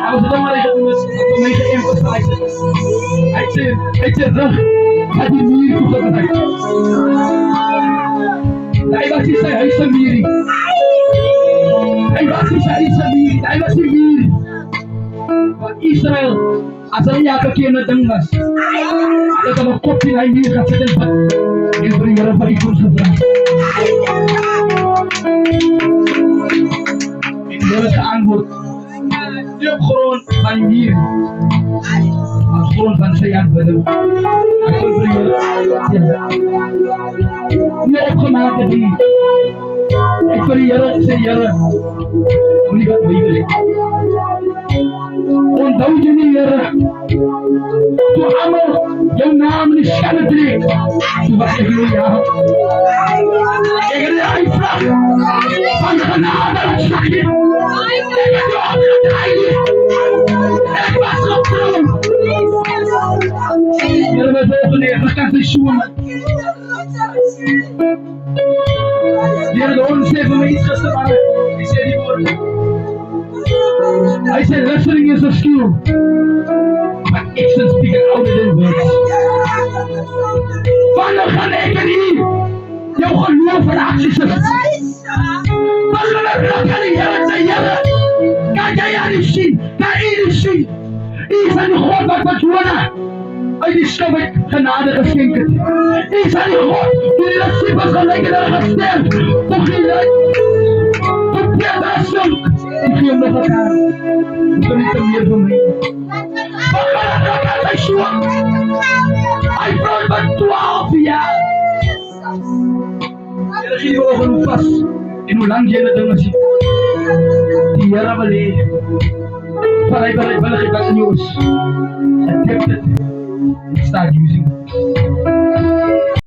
I was the one that made the emphasize it. I said, I didn't need to look at I was just saying, I said, Miri. I was just saying, I was Miri. Israel, as I have a kid at the Dungas, that I'm a copy I knew at the but every year of my course of life. In the Anwood, you're grown by year. I'm grown by saying, but I could bring it. No, come out of me. Every year, say, only got baby. On those in to Amal, your name is Shanatrik. To Hallelujah. I flag. On the Nada Shaki. You're the open air, look at the shoe. You're the one safe for me, just about it. He said he would. I said wrestling is a skill, but actions speak louder than words. Wanneer gaan ek en u jou geloof in actie sit? Wanneer kan die Here sê, Here, kan jy nie sien, kan u nie sien? U is die God wat Jona uit die skip uit genade geskenk het. U is die God die die disippels gelyk het hulle gesterf, tot die tot Petrus sink. Ik zie hem nog elkaar. Ik kan niet meer van mij. Wat gaat het aan zijn schoen? Hij vrouw van 12 jaar. En dan zie je ogen hoe vast. En hoe lang je in het dingen ziet. Die jaren geleden. Vanuit ik ben nieuws. Het heeft het. Ik sta using.